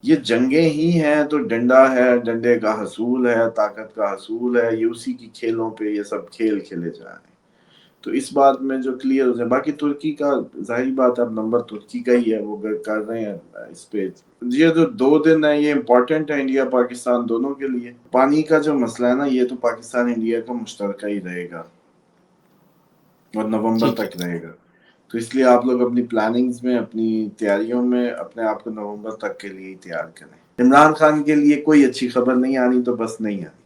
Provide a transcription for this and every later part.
یہ جنگیں ہی ہیں تو ڈنڈا ہے، ڈنڈے کا حصول ہے، طاقت کا حصول ہے، یہ اسی کی کھیلوں پہ یہ سب کھیل کھیلے جا رہے ہیں. تو اس بات میں جو کلیئر ہو جائے. باقی ترکی کا ظاہری بات ہے، اب نمبر ترکی کا ہی ہے، وہ کر رہے ہیں اس پہ. یہ جو 2 دن ہے یہ امپورٹنٹ ہے انڈیا پاکستان دونوں کے لیے. پانی کا جو مسئلہ ہے نا، یہ تو پاکستان انڈیا کا مشترکہ ہی رہے گا اور نومبر ٹھیک ہے. تک رہے گا. تو اس لیے آپ لوگ اپنی پلاننگز میں، اپنی تیاریوں میں اپنے آپ کو نومبر تک کے لیے تیار کریں. عمران خان کے لیے کوئی اچھی خبر نہیں آنی تو بس نہیں آنی.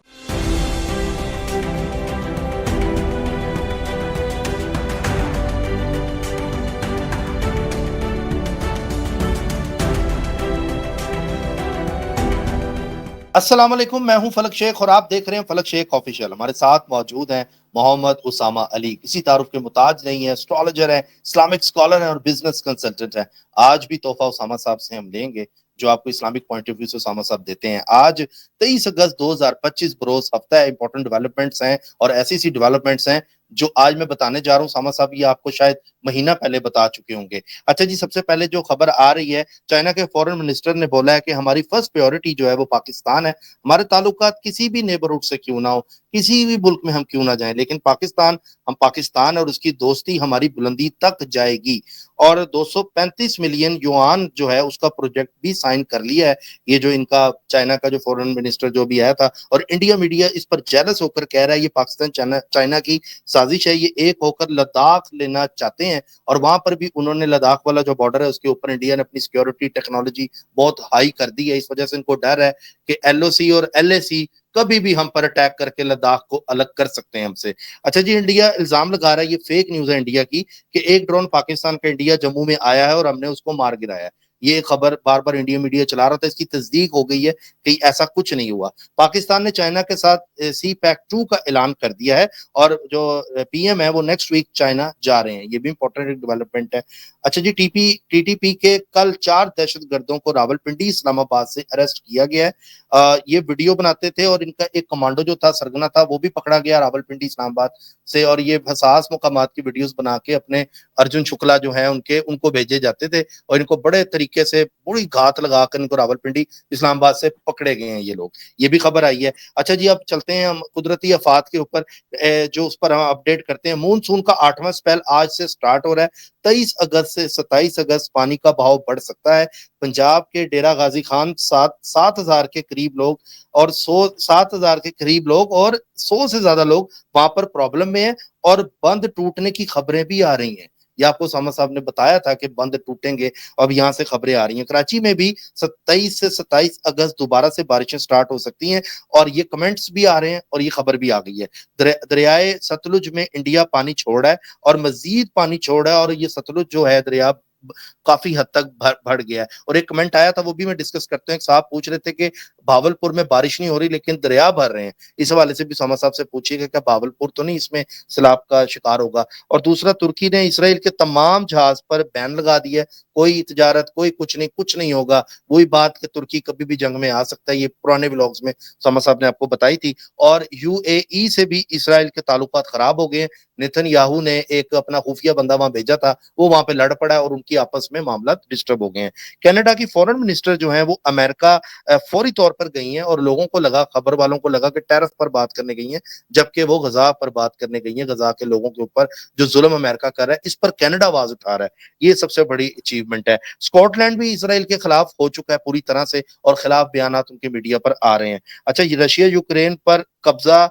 السلام علیکم، میں ہوں فلک شیخ اور آپ دیکھ رہے ہیں فلک شیخ آفیشیل. ہمارے ساتھ موجود ہیں محمد اسامہ علی. کسی تعارف کے محتاج نہیں ہے، اسٹرالوجر ہیں، اسلامک اسکالر ہیں اور بزنس کنسلٹنٹ ہیں. آج بھی تحفہ اسامہ صاحب سے ہم لیں گے جو آپ کو اسلامک پوائنٹ آف ویو سے اسامہ صاحب دیتے ہیں. آج 23 اگست 2025 بروز ہفتہ ہے. امپورٹنٹ ڈیولپمنٹس ہیں اور ایسی سی ڈیولپمنٹس ہیں جو آج میں بتانے جا رہا ہوں. اسامہ صاحب یہ آپ کو شاید مہینہ پہلے بتا چکے ہوں گے. اچھا جی، سب سے پہلے جو خبر آ رہی ہے، چائنا کے فورن منسٹر نے بولا ہے کہ ہماری فرسٹ پریورٹی جو ہے وہ پاکستان ہے. ہمارے تعلقات کسی بھی نیبرہڈ سے کیوں نہ ہو، کسی بھی ملک میں ہم کیوں نہ جائیں، لیکن پاکستان اور اس کی دوستی ہماری بلندی تک جائے گی. اور 235 ملین یوان جو ہے اس کا پروجیکٹ بھی سائن کر لیا ہے. یہ جو ان کا چائنا کا جو فورن منسٹر جو بھی آیا تھا، اور انڈیا میڈیا اس پر جیلس ہو کر کہہ رہا ہے یہ پاکستان چائنا کی سازش ہے. یہ ایک ہو کر لداخ لینا چاہتے ہیں اور وہاں پر بھی انہوں نے لداخ والا جو بارڈر ہے اس کے اوپر انڈیا نے اپنی سیکیورٹی ٹیکنالوجی بہت ہائی کر دی ہے. اس وجہ سے ان کو ڈر ہے کہ ایل او سی اور ایل اے سی کبھی بھی ہم پر اٹیک کر کے لداخ کو الگ کر سکتے ہیں ہم سے. اچھا جی، انڈیا الزام لگا رہا ہے، یہ فیک نیوز ہے انڈیا کی، کہ ایک ڈرون پاکستان کا انڈیا جموں میں آیا ہے اور ہم نے اس کو مار گرایا ہے. یہ خبر بار بار انڈیا میڈیا چلا رہا تھا، اس کی تصدیق ہو گئی ہے کہ ایسا کچھ نہیں ہوا. پاکستان نے چائنا کے ساتھ سی پیک 2 کا اعلان کر دیا ہے اور جو پی ایم ہے وہ نیکسٹ ویک چائنا جا رہے ہیں. یہ بھی امپورٹنٹ ڈیولپمنٹ ہے. اچھا جی، ٹی ٹی پی کے کل 4 دہشت گردوں کو راولپنڈی اسلام آباد سے اریسٹ کیا گیا ہے. یہ ویڈیو بناتے تھے اور ان کا ایک کمانڈو جو تھا سرگنا تھا وہ بھی پکڑا گیا راولپنڈی اسلام آباد سے. اور یہ حساس مقامات کی ویڈیوز بنا کے اپنے ارجن شکلا جو ہیں ان کو بھیجے جاتے تھے اور ان کو بڑے طریقے سے بری گھات لگا کر ان کو راولپنڈی اسلام آباد سے پکڑے گئے ہیں یہ لوگ. یہ بھی خبر آئی ہے. اچھا جی، اب چلتے ہیں ہم قدرتی آفات کے اوپر، جو اس پر ہم اپڈیٹ کرتے ہیں. مونسون کا 8واں سپیل آج سے سٹارٹ ہو رہا ہے. 23 اگست سے 27 اگست پانی کا بہاؤ بڑھ سکتا ہے. پنجاب کے ڈیرہ غازی خان 7,000 کے قریب لوگ اور 7,000 کے قریب لوگ اور 100 سے زیادہ لوگ وہاں پر پرابلم میں ہیں اور بند ٹوٹنے کی خبریں بھی آ رہی ہیں. یہ آپ کو اسامہ صاحب نے بتایا تھا کہ بند ٹوٹیں گے، اب یہاں سے خبریں آ رہی ہیں. کراچی میں بھی 23 سے 27 اگست دوبارہ سے بارشیں سٹارٹ ہو سکتی ہیں اور یہ کمنٹس بھی آ رہے ہیں اور یہ خبر بھی آ گئی ہے. دریائے ستلج میں انڈیا پانی چھوڑ رہا ہے اور مزید پانی چھوڑ رہا ہے اور یہ ستلج جو ہے دریا کافی حد تک بڑھ گیا ہے. اور ایک کمنٹ آیا تھا وہ بھی میں ڈسکس کرتے ہیں. صاحب پوچھ رہے تھے کہ بھاولپور میں بارش نہیں ہو رہی لیکن دریا بھر رہے ہیں. اس حوالے سے بھی ساما صاحب سے پوچھیے گا کہ بھاولپور تو نہیں اس میں سیلاب کا شکار ہوگا. اور دوسرا، ترکی نے اسرائیل کے تمام جہاز پر بین لگا دی ہے. کوئی تجارت، کوئی کچھ نہیں ہوگا. وہی بات کہ ترکی کبھی بھی جنگ میں آ سکتا ہے، یہ پرانے ولاگز میں ساما صاحب نے آپ کو بتائی تھی. اور یو اے ای سے بھی اسرائیل کے تعلقات خراب ہو گئے ہیں. نیتن یاہو نے ایک اپنا خفیہ بندہ وہاں بھیجا تھا، وہ وہاں پہ لڑ پڑا ہے اور ان کی آپس میں معاملات ڈسٹرب ہو گئے ہیں. کینیڈا کی فورن منسٹر جو ہیں وہ امریکہ فوری طور پر گئی ہیں اور لوگوں کو لگا، خبر والوں کو لگا کہ ٹیرف پر بات کرنے گئی ہیں، جبکہ وہ غزہ پر بات کرنے گئی ہیں. غزہ کے لوگوں کے اوپر جو ظلم امریکہ کر رہا ہے اس پر کینیڈا آواز اٹھا رہا ہے. یہ سب سے بڑی اچیومنٹ ہے. اسکاٹ لینڈ بھی اسرائیل کے خلاف ہو چکا ہے پوری طرح سے اور خلاف بیانات ان کے میڈیا پر آ رہے ہیں. اچھا، یہ رشیا یوکرین پر قبضہ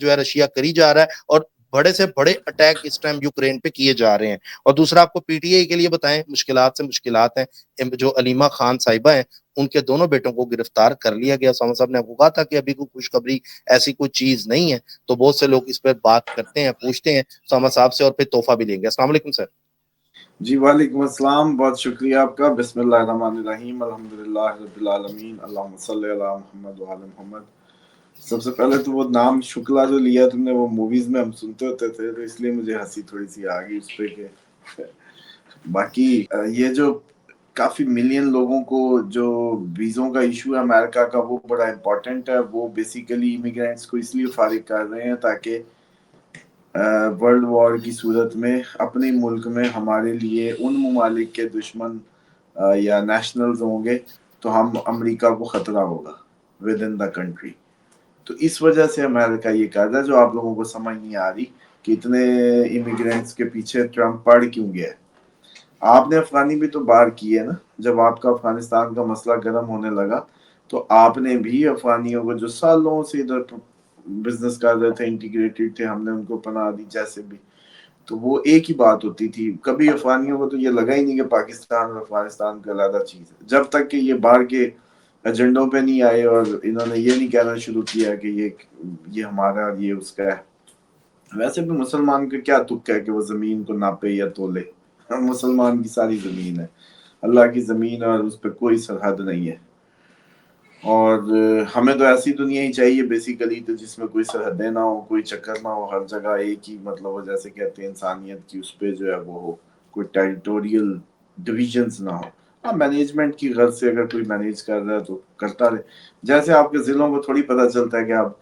جو ہے رشیا کری جا رہا ہے اور بڑے سے بڑے اٹیک اس ٹائم یوکرین پہ کیے جا رہے ہیں. اور دوسرا آپ کو پی ٹی آئی کے لیے بتائیں، مشکلات سے مشکلات ہیں. جو علیمہ خان صاحبہ ہیں ان کے دونوں بیٹوں کو گرفتار کر لیا گیا. ساما صاحب نے آپ کو کہا تھا کہ ابھی کوئی خوشخبری ایسی کوئی چیز نہیں ہے، تو بہت سے لوگ اس پہ بات کرتے ہیں، پوچھتے ہیں ساما صاحب سے اور پھر تحفہ بھی لیں گے. السلام علیکم سر. جی وعلیکم السلام، بہت شکریہ آپ کا. بسم اللہ الرحمن الرحیم، الحمدللہ رب العالمین، اللہم صلی علی محمد وعلی محمد. سب سے پہلے تو وہ نام شکلا جو لیا تم نے وہ موویز میں ہم سنتے ہوتے تھے تو اس لیے مجھے ہنسی تھوڑی سی آ گئی اس پہ. کہ باقی یہ جو کافی ملین لوگوں کو جو ویزوں کا ایشو ہے امریکہ کا وہ بڑا امپورٹنٹ ہے. وہ بیسیکلی امیگرینٹس کو اس لیے فارغ کر رہے ہیں تاکہ ورلڈ وار کی صورت میں اپنے ملک میں ہمارے لیے ان ممالک کے دشمن یا نیشنلز ہوں گے تو ہم امریکہ کو خطرہ ہوگا ود ان دا کنٹری. تو اس وجہ سے امریکہ یہ کر رہا ہے, جو آپ لوگوں کو سمجھ نہیں آ رہی کہ اتنے امیگرینٹس کے پیچھے ٹرمپ پڑ کیوں گیا ہے. آپ نے افغانی بھی تو باہر کی ہے نا, جب آپ کا افغانستان کا مسئلہ گرم ہونے لگا تو آپ نے بھی افغانیوں کو جو سالوں سے ادھر بزنس کر رہے تھے, انٹیگریٹڈ تھے, ہم نے ان کو پناہ دی جیسے بھی, تو وہ ایک ہی بات ہوتی تھی. کبھی افغانیوں کو تو یہ لگا ہی نہیں کہ پاکستان اور افغانستان کا علیحدہ چیز ہے, جب تک کہ یہ باہر کے ایجنڈوں پہ نہیں آئے اور انہوں نے یہ نہیں کہنا شروع کیا کہ یہ ہمارا اور یہ اس کا ہے. ویسے بھی مسلمان کا کیا تک ہے کہ وہ زمین کو ناپے یا تولے, مسلمان کی ساری زمین ہے, اللہ کی زمین, اور اس پہ کوئی سرحد نہیں ہے. اور ہمیں تو ایسی دنیا ہی چاہیے بیسیکلی, تو جس میں کوئی سرحدیں نہ ہو, کوئی چکر نہ ہو, ہر جگہ ایک ہی مطلب ہو, جیسے کہتے ہیں انسانیت کی اس پہ جو ہے وہ ہو, کوئی ٹیریٹوریل ڈویژنز نہ ہو. ہاں مینجمنٹ کی غرض سے اگر کوئی مینیج کر رہا ہے تو کرتا رہے. جیسے آپ کے ضلعوں کو تھوڑی پتہ چلتا ہے کہ آپ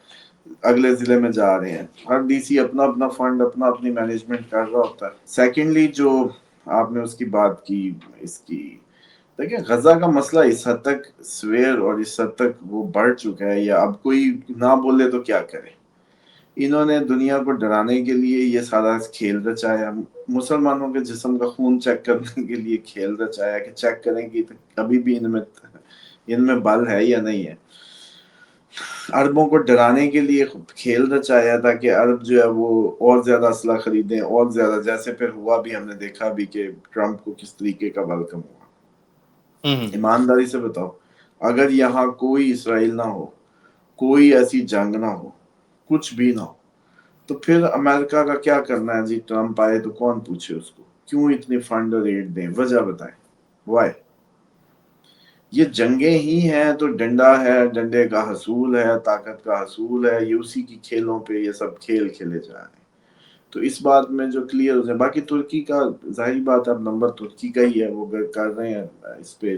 اگلے ضلع میں جا رہے ہیں, ہر ڈی سی اپنا اپنا فنڈ اپنا اپنی مینجمنٹ کر رہا ہوتا ہے. سیکنڈلی جو آپ نے اس کی بات کی, اس کی دیکھیں غزہ کا مسئلہ اس حد تک سویر اور اس حد تک وہ بڑھ چکا ہے, یا اب کوئی نہ بولے تو کیا کرے. انہوں نے دنیا کو ڈرانے کے لیے یہ سارا کھیل رچایا, مسلمانوں کے جسم کا خون چیک کرنے کے لیے کھیل رچایا کہ چیک کریں کہ کبھی بھی ان میں بل ہے یا نہیں ہے. عربوں کو ڈرانے کے لیے کھیل رچایا تاکہ عرب جو ہے وہ اور زیادہ اسلحہ خریدیں اور زیادہ, جیسے پھر ہوا بھی, ہم نے دیکھا بھی کہ ٹرمپ کو کس طریقے کا ویلکم ہوا. ایمانداری سے بتاؤ, اگر یہاں کوئی اسرائیل نہ ہو, کوئی ایسی جنگ نہ ہو, کچھ بھی نہ ہو, تو پھر امریکہ کا کیا کرنا ہے جی؟ ٹرمپ آئے تو کون پوچھے اس کو, کیوں اتنی فنڈ ریٹ دیں, وجہ بتائیں وائی. یہ جنگیں ہی ہیں تو ڈنڈا ہے, ڈنڈے کا حصول ہے, طاقت کا حصول ہے, یہ اسی کی کھیلوں پہ یہ سب کھیل کھیلے جا رہے ہیں. تو اس بات میں جو کلیئر ہو جائے. باقی ترکی کا ظاہری بات ہے, اب نمبر ترکی کا ہی ہے, وہ کر رہے ہیں اس پہ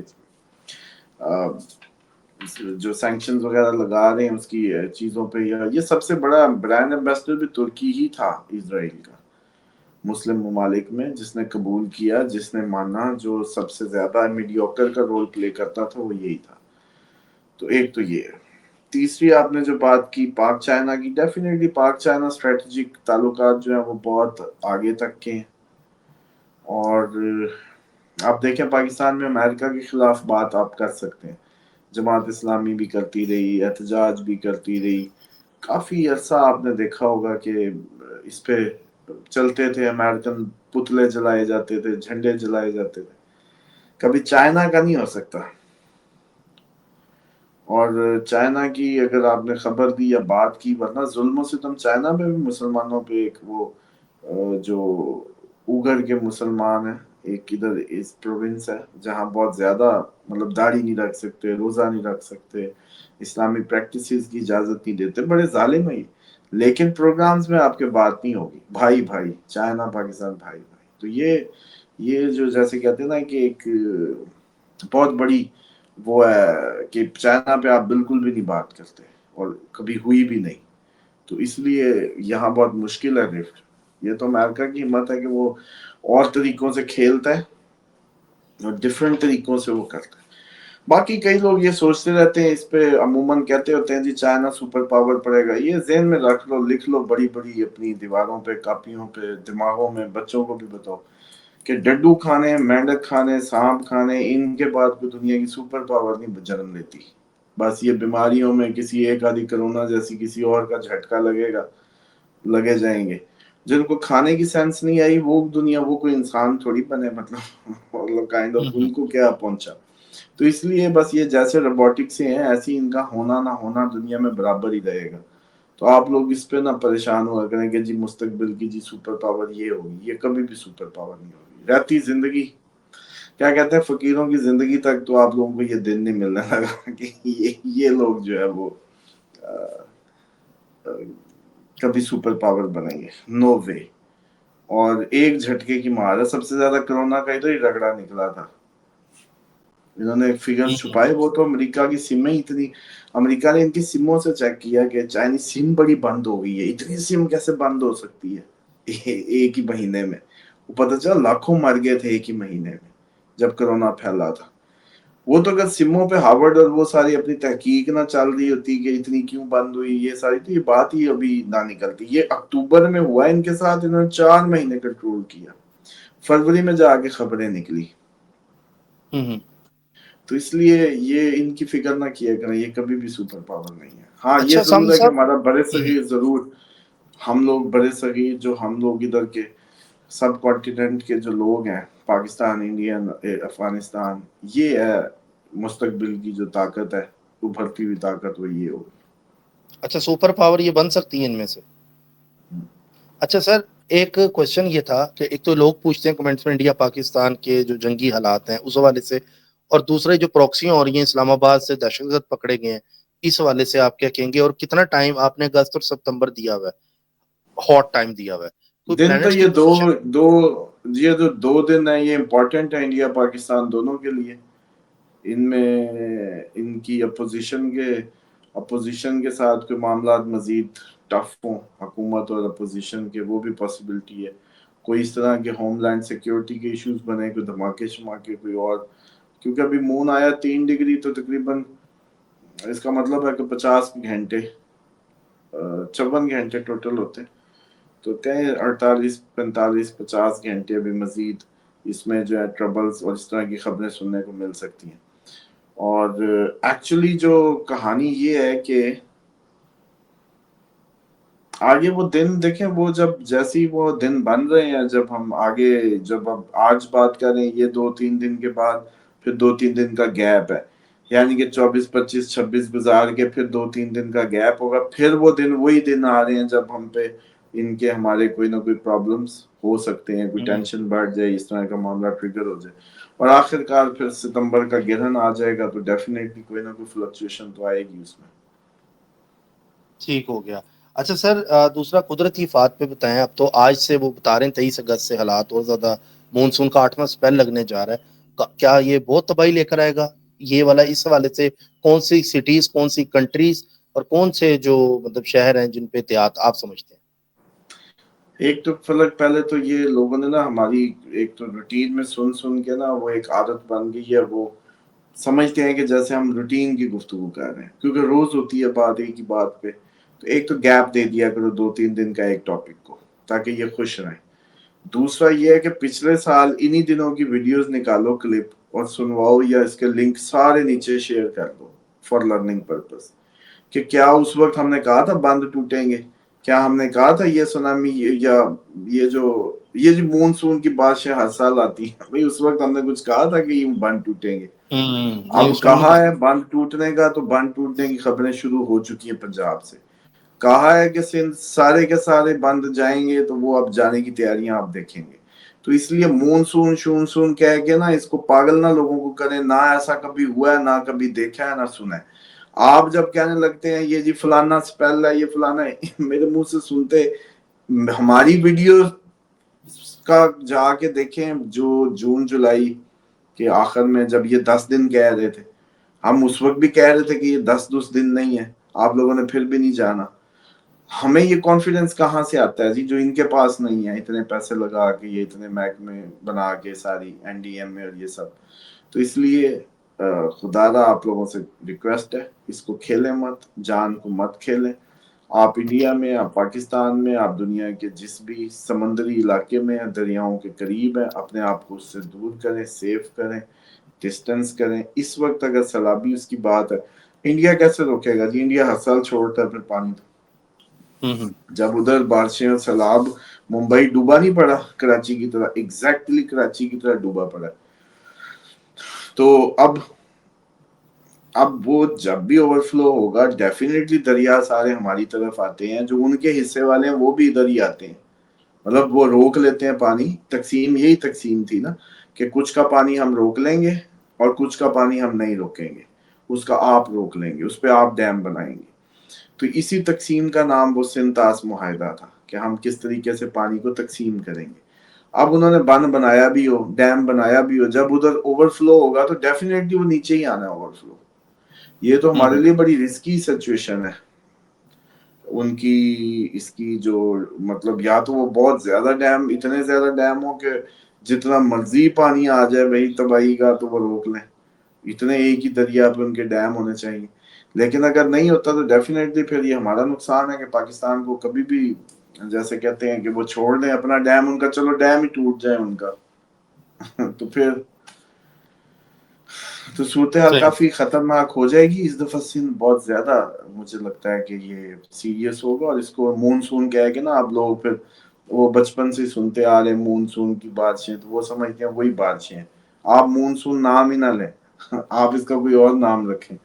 جو سینکشنز وغیرہ لگا رہے ہیں اس کی چیزوں پہ. یہ سب سے بڑا برانڈ ایمبیسڈر بھی ترکی ہی تھا اسرائیل کا, مسلم ممالک میں, جس نے قبول کیا, جس نے مانا, جو سب سے زیادہ میڈیوکر کا رول پلے کرتا تھا وہ یہی تھا. تو ایک تو یہ ہے. تیسری آپ نے جو بات کی پاک چائنا کی, ڈیفینیٹلی پاک چائنا اسٹریٹجک تعلقات جو ہیں وہ بہت آگے تک کے ہیں. اور آپ دیکھیں پاکستان میں امریکہ کے خلاف بات آپ کر سکتے ہیں, جماعت اسلامی بھی کرتی رہی, احتجاج بھی کرتی رہی, کافی عرصہ آپ نے دیکھا ہوگا کہ اس پہ چلتے تھے, امریکن پتلے جلائے جاتے تھے, جھنڈے جلائے جاتے تھے. کبھی چائنا کا نہیں ہو سکتا. اور چائنا کی اگر آپ نے خبر دی یا بات کی, ورنہ ظلم و ستم چائنا میں بھی مسلمانوں پہ ایک وہ جو اوگر کے مسلمان ہیں, ایک ادھر اس پروونس ہے جہاں بہت زیادہ مطلب داڑھی نہیں رکھ سکتے, روزہ نہیں رکھ سکتے, اسلامی پریکٹسز کی اجازت نہیں دیتے, بڑے ظالم ہیں. لیکن پروگرامز میں آپ کے بات نہیں ہوگی بھائی بھائی, چائنا پاکستان بھائی بھائی. تو یہ جو جیسے کہتے ہیں نا کہ ایک بہت بڑی وہ ہے کہ چائنا پہ آپ بالکل بھی نہیں بات کرتے, اور کبھی ہوئی بھی نہیں. تو اس لیے یہاں بہت مشکل ہے رفٹ. یہ تو امریکہ کی ہمت ہے کہ وہ اور طریقوں سے کھیلتا ہے اور ڈفرینٹ طریقوں سے وہ کرتا ہے. باقی کئی لوگ یہ سوچتے رہتے ہیں, اس پہ عموماً کہتے ہوتے ہیں جی چائنا سپر پاور پڑے گا. یہ ذہن میں رکھ لو, لکھ لو بڑی بڑی اپنی دیواروں پہ, کاپیوں پہ, دماغوں میں. بچوں کو بھی بتاؤ کہ ڈڈو کھانے, مینڈک کھانے, سانپ کھانے, ان کے بعد کوئی دنیا کی سپر پاور نہیں جنم لیتی. بس یہ بیماریوں میں کسی ایک آدھی کرونا جیسی کسی اور کا جھٹکا لگے جائیں گے. جن کو کھانے کی سینس نہیں آئی وہ دنیا, وہ کوئی انسان تھوڑی بنے, مطلب کائنڈ آف ان کو کیا پہنچا. تو اس لیے بس یہ جیسے روبوٹکس سے ہیں ایسے ان کا ہونا نہ ہونا دنیا میں برابر ہی رہے گا. تو آپ لوگ اس پہ نہ پریشان ہوا کریں کہ جی مستقبل کی جی سپر پاور یہ ہوگی. یہ کبھی بھی سپر پاور نہیں ہوگی. رہتی زندگی, کیا کہتے ہیں فقیروں کی زندگی تک, تو آپ لوگوں کو یہ دن نہیں ملنے لگا کہ یہ لوگ جو ہے وہ کبھی سپر پاور بنیں گے. نو وے. اور ایک جھٹکے کی مار ہے. سب سے زیادہ کرونا کا ادھر ہی رگڑا نکلا تھا. انہوں نے فگر چھپائے, وہ تو امریکہ کی سمیں اتنی, امریکہ نے ان کی سموں سے چیک کیا کہ چائنیز سم بڑی بند ہو گئی ہے. اتنی سم کیسے بند ہو سکتی ہے ایک ہی مہینے میں؟ وہ پتہ چلا لاکھوں مر گئے تھے ایک ہی مہینے میں, جب کرونا پھیلا تھا. وہ تو اگر سموں پہ ہارورڈ اور وہ ساری اپنی تحقیق نہ چل رہی ہوتی کہ اتنی کیوں بند ہوئی یہ ساری, تو یہ بات ہی ابھی نہ نکلتی. یہ اکتوبر میں ہوا ان کے ساتھ, انہوں نے 4 مہینے کنٹرول کیا, فروری میں جا کے خبریں نکلی. تو اس لیے یہ ان کی فکر نہ کیا کریں, یہ کبھی بھی سپر پاور نہیں ہے. ہاں یہ اچھا ضرور سامی ہے کہ صاحب, ہمارا برے صغیر ضرور, ہم لوگ برے صغیر جو ہم لوگ ادھر کے سب کانٹیننٹ کے جو لوگ ہیں, پاکستان, انڈین, افغانستان, یہ ہے مستقبل کی جو طاقت ہے, ابھرتی ہوئی طاقت, وہ یہ ہوگی. اچھا سپر پاور یہ بن سکتی ہے ان میں سے. اچھا سر, ایک کوشچن یہ تھا کہ ایک تو لوگ پوچھتے ہیں کمنٹس میں انڈیا پاکستان کے جو جنگی حالات ہیں اس حوالے سے, اور دوسرے جو پروکسیاں ہو رہی ہیں, اسلام آباد سے دہشت گرد پکڑے گئے ہیں, اس حوالے سے آپ کیا کہیں گے, اور کتنا ٹائم آپ نے اگست اور ستمبر دیا ہوا ہے, ہاٹ ٹائم دیا ہوا ہے, کوئی دن تو پلانٹس کی یہ پوزیشن؟ یہ جو 2 دن ہیں یہ امپورٹنٹ ہے انڈیا پاکستان دونوں کے لیے. ان میں ان کی اپوزیشن کے ساتھ کوئی معاملات مزید ٹف ہوں حکومت اور اپوزیشن کے, وہ بھی پاسبلٹی ہے. کوئی اس طرح کے ہوم لینڈ سیکیورٹی کے ایشوز بنے, کوئی دھماکے شماکے, کوئی اور, کیونکہ ابھی مون آیا 3 ڈگری, تو تقریباً اس کا مطلب ہے کہ 50 گھنٹے 54 گھنٹے ٹوٹل ہوتے, تو کہیں 48 45 50 گھنٹے ابھی مزید اس میں جو ہے ٹربلز اور اس طرح کی خبریں سننے کو مل سکتی ہیں. اور ایکچولی جو کہانی یہ ہے کہ آگے وہ دن دیکھیں, وہ جب جیسی وہ دن بن رہے ہیں, جب ہم آگے جب اب آج بات کریں, یہ 2-3 دن کے بعد پھر 2-3 دن کا گیپ ہے, یعنی کہ 24 25 26 گزار کے پھر 2-3 دن کا گیپ ہوگا, پھر وہ دن وہی دن آ رہے ہیں جب ہم پہ ان کے ہمارے کوئی نہ کوئی پرابلمز ہو سکتے ہیں, کوئی ٹینشن بڑھ جائے, اس طرح کا معاملہ ٹریگر ہو جائے, اور آخر کار پھر ستمبر کا گرہن آ جائے گا, تو ڈیفینیٹلی کوئی نہ کوئی فلکچویشن تو آئے گی اس میں. ٹھیک ہو گیا. اچھا سر, دوسرا قدرتی آفات پہ بتائیں. اب تو آج سے وہ بتا رہے ہیں 23 اگست سے حالات اور زیادہ, مونسون کا 8واں اسپیل لگنے جا رہا ہے, کیا یہ بہت تباہی لے کر آئے گا یہ والا؟ اس حوالے سے کون سی سٹیز, کون سی کنٹریز اور کون سے جو مطلب شہر ہیں جن پہ احتیاط آپ سمجھتے ہیں؟ ایک تو فلک, پہلے تو یہ لوگوں نے نا ہماری ایک تو روٹین میں سن کے نا وہ ایک عادت بن گئی ہے, وہ سمجھتے ہیں کہ جیسے ہم روٹین کی گفتگو کر رہے ہیں, کیونکہ روز ہوتی ہے بات ایک ہی بات پہ, تو ایک تو گیپ دے دیا کرو 2-3 دن کا ایک ٹاپک کو, تاکہ یہ خوش رہیں. دوسرا یہ ہے کہ پچھلے سال انہی دنوں کی ویڈیوز نکالو کلپ اور سنواؤ, یا اس کے لنک سارے نیچے شیئر کر دو فار لرننگ پرپز, کہ کیا اس وقت ہم نے کہا تھا بند ٹوٹیں گے, کیا ہم نے کہا تھا یہ سونامی, یا یہ جو مونسون کی بارشیں ہر سال آتی ہیں, بھئی اس وقت ہم نے کچھ کہا تھا کہ یہ بند ٹوٹیں گے؟ نہیں, اب اس میں کہا ہے بند ٹوٹنے کا, تو بند ٹوٹنے کی خبریں شروع ہو چکی ہیں پنجاب سے. کہا ہے کہ سندھ سارے کے سارے بند جائیں گے, تو وہ اب جانے کی تیاریاں آپ دیکھیں گے. تو اس لیے مونسون شونسون کہہ کے نا اس کو پاگل نہ لوگوں کو کریں, نہ ایسا کبھی ہوا ہے, نہ کبھی دیکھا ہے, نہ سنا ہے. آپ جب کہنے لگتے ہیں یہ جی فلانا سپیل ہے, یہ فلانا ہے, میرے منہ سے سنتے, ہماری ویڈیو کا جا کے دیکھیں جو جون جولائی کے آخر میں جب یہ 10 دن کہہ رہے تھے, ہم اس وقت بھی کہہ رہے تھے کہ یہ 10 دن نہیں ہے, آپ لوگوں نے پھر بھی نہیں جانا. ہمیں یہ کانفیڈنس کہاں سے آتا ہے جی, جو ان کے پاس نہیں ہے, اتنے پیسے لگا کے, یہ اتنے محکمے بنا کے, ساری این ڈی ایم میں اور یہ سب. تو اس لیے خدا دا آپ لوگوں سے ریکویسٹ ہے, اس کو کھیلیں مت, جان کو مت کھیلیں. آپ انڈیا میں, آپ پاکستان میں, آپ دنیا کے جس بھی سمندری علاقے میں ہیں, دریاؤں کے قریب ہیں, اپنے آپ کو اس سے دور کریں, سیف کریں, ڈسٹنس کریں. اس وقت اگر سیلابی اس کی بات ہے, انڈیا کیسے روکے گا جی؟ انڈیا ہر سال چھوڑتا ہے پھر پانی. جب ادھر بارشیں اور سیلاب, ممبئی ڈوبا نہیں پڑا کراچی کی طرح, ایگزیکٹلی کراچی کی طرح ڈوبا پڑا. تو اب وہ جب بھی اوور فلو ہوگا, ڈیفینیٹلی دریا سارے ہماری طرف آتے ہیں, جو ان کے حصے والے ہیں وہ بھی ادھر ہی آتے ہیں. مطلب وہ روک لیتے ہیں پانی. تقسیم یہی تقسیم تھی نا, کہ کچھ کا پانی ہم روک لیں گے اور کچھ کا پانی ہم نہیں روکیں گے, اس کا آپ روک لیں گے, اس پہ آپ ڈیم بنائیں گے. تو اسی تقسیم کا نام وہ سنتاس معاہدہ تھا, کہ ہم کس طریقے سے پانی کو تقسیم کریں گے. اب انہوں نے بند بنایا بھی ہو, ڈیم بنایا بھی ہو, جب ادھر اوور فلو ہوگا تو ڈیفینیٹلی وہ نیچے ہی آنا ہے اوور فلو. یہ تو ہمارے لیے بڑی رسکی سچویشن ہے. ان کی اس کی جو مطلب, یا تو وہ بہت زیادہ ڈیم, اتنے زیادہ ڈیم ہو کہ جتنا مرضی پانی آ جائے بھائی تباہی کا تو وہ روک لیں, اتنے ایک ہی دریا پہ ان کے ڈیم ہونے چاہیے. لیکن اگر نہیں ہوتا تو ڈیفینیٹلی پھر یہ ہمارا نقصان ہے کہ پاکستان کو کبھی بھی جیسے کہتے ہیں کہ وہ چھوڑ دیں اپنا ڈیم, ان کا چلو ڈیم ہی ٹوٹ جائے ان کا تو پھر تو صورتحال صحیح. کافی خطرناک ہو جائے گی. اس دفعہ سندھ بہت زیادہ مجھے لگتا ہے کہ یہ سیریس ہوگا, اور اس کو مونسون کہہ کے نا آپ لوگ پھر وہ بچپن سے سنتے آ رہے مونسون کی بارشیں, تو وہ سمجھتے ہیں وہی بارشیں ہیں. آپ مونسون نام ہی نہ لیں, آپ اس کا کوئی اور نام رکھیں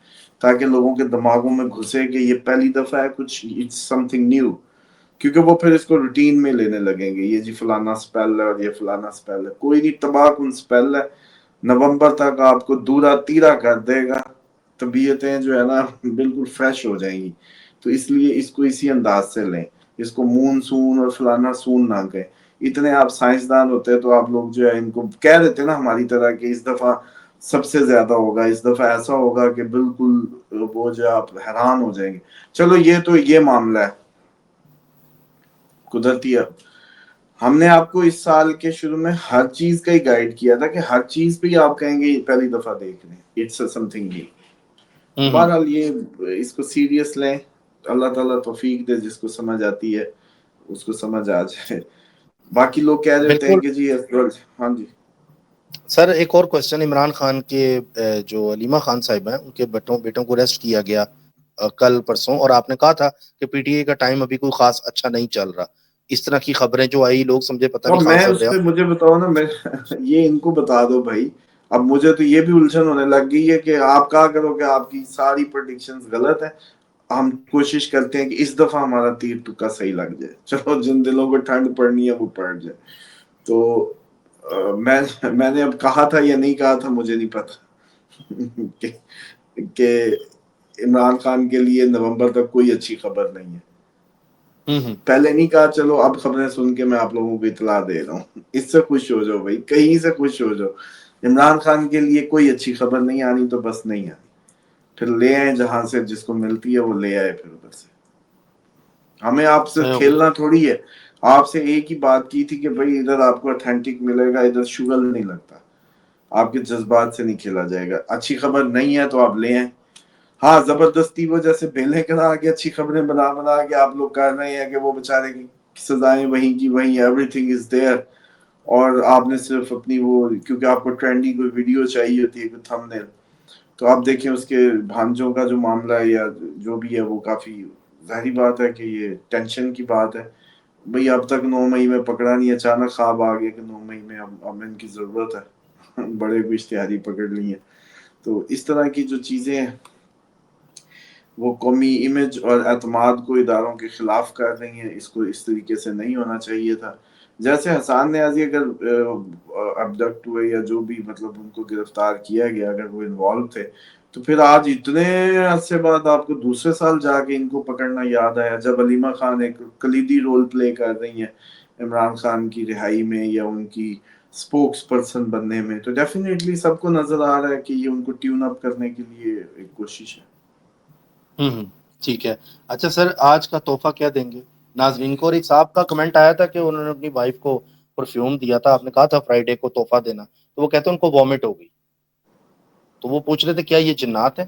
تاکہ لوگوں کے دماغوں میں گھسے کہ یہ پہلی دفعہ ہے کچھ, اٹس سم تھنگ نیو, کیونکہ وہ پھر اس کو روٹین میں لینے لگیں گے, یہ جی فلانا سپیل ہے اور یہ فلانا سپیل ہے. کوئی نہیں, تباہ کن سپیل ہے, نومبر تک آپ کو دورا تیرا کر دے گا, طبیعتیں جو ہے نا بالکل فریش ہو جائیں گی. تو اس لیے اس کو اسی انداز سے لیں, اس کو مون سون اور فلانا سون نہ کہیں. اتنے آپ سائنسدان ہوتے تو آپ لوگ جو ہے ان کو کہہ دیتے نا ہماری طرح کہ اس دفعہ سب سے زیادہ ہوگا, اس دفعہ ایسا ہوگا کہ بالکل وہ جو آپ حیران ہو جائیں گے. چلو یہ تو یہ معاملہ ہے قدرتی. ہم نے آپ کو اس سال کے شروع میں ہر چیز کا ہی گائیڈ کیا تھا کہ ہر چیز پہ ہی آپ کہیں گے پہلی دفعہ دیکھ رہے ہیں, اٹس سم تھنگ ہی. تو بہرحال یہ اس کو سیریس لیں, اللہ تعالیٰ توفیق دے, جس کو سمجھ آتی ہے اس کو سمجھ آ جائے. باقی لوگ کہہ رہے ہوتے ہیں بالکل کہ جی ہاں جی سر, ایک اور کوشچن. عمران خان کے جو علیمہ خان صاحب ہیں ان کے بیٹوں کو ریسٹ کیا گیا کل پرسوں, اور آپ نے کہا تھا کہ پی ٹی اے کا ٹائم ابھی کوئی خاص اچھا نہیں چل رہا. اس طرح کی خبریں جو آئی لوگ سمجھے پتہ اب نہیں خان میں صاحب اس پہ مجھے بتاؤ نا, میں یہ ان کو بتا دو بھائی. اب مجھے تو یہ بھی الجھن ہونے لگ گئی ہے کہ آپ کہا کرو کہ آپ کی ساری پریڈکشنز غلط ہیں, ہم کوشش کرتے ہیں کہ اس دفعہ ہمارا تیر تکا صحیح لگ جائے. چلو جن دلوں کو ٹھنڈ پڑنی ہے وہ پڑ جائے. تو میں نے اب کہا تھا یا نہیں کہا تھا مجھے نہیں پتا کہ عمران خان کے لیے نومبر تک کوئی اچھی خبر نہیں ہے. پہلے نہیں کہا, چلو اب خبریں سن کے میں آپ لوگوں کو اطلاع دے رہا ہوں. اس سے خوش ہو جاؤ بھائی, کہیں سے خوش ہو جاؤ. عمران خان کے لیے کوئی اچھی خبر نہیں آنی تو بس نہیں آنی, پھر لے آئیں جہاں سے جس کو ملتی ہے وہ لے آئے. پھر ادھر سے ہمیں آپ سے کھیلنا تھوڑی ہے. آپ سے ایک ہی بات کی تھی کہ بھائی ادھر آپ کو اتھینٹک ملے گا, ادھر شوگر نہیں لگتا, آپ کے جذبات سے نہیں کھیلا جائے گا. اچھی خبر نہیں ہے تو آپ لے آئیں. ہاں زبردستی وہ جیسے بیلے کرا کے اچھی خبریں بنا کے آپ لوگ کر رہے ہیں کہ وہ بےچارے کی سزائیں وہیں کی وہیں, ایوری تھنگ از دیئر, اور آپ نے صرف اپنی وہ کیونکہ آپ کو ٹرینڈی کوئی ویڈیو چاہیے ہوتی ہے, کوئی تھمبنیل, تو آپ دیکھیں اس کے بھانجوں کا جو معاملہ ہے یا جو بھی ہے وہ کافی ظاہری بات ہے کہ یہ ٹینشن کی بات ہے. بھئی اب تک 9 مئی میں پکڑا نہیں, اچانک خواب آ گیا کہ 9 مئی میں اب ان کی ضرورت ہے, بڑے کو اشتہاری پکڑ لی ہیں. تو اس طرح کی جو چیزیں ہیں وہ قومی امیج اور اعتماد کو اداروں کے خلاف کر رہی ہیں. اس کو اس طریقے سے نہیں ہونا چاہیے تھا. جیسے حسان نیازی اگر ابڈکٹ ہوئے یا جو بھی مطلب ان کو گرفتار کیا گیا, اگر وہ انوالو تھے, تو پھر آج اتنے عرصے بعد آپ کو دوسرے سال جا کے ان کو پکڑنا یاد آیا, جب علیمہ خان ایک کلیدی رول پلے کر رہی ہیں عمران خان کی رہائی میں یا ان کی سپوکس پرسن بننے میں. تو ڈیفینیٹلی سب کو نظر آ رہا ہے کہ یہ ان کو ٹیون اپ کرنے کے لیے ایک کوشش ہے. ٹھیک ہے. اچھا سر, آج کا تحفہ کیا دیں گے ناظرین کو؟ اور ایک صاحب کا کمنٹ آیا تھا کہ انہوں نے اپنی وائف کو پرفیوم دیا تھا, آپ نے کہا تھا فرائیڈے کو تحفہ دینا, تو وہ کہتے ہیں ان کو وامٹ ہو گئی, تو وہ پوچھ رہے تھے کیا یہ جنات ہے؟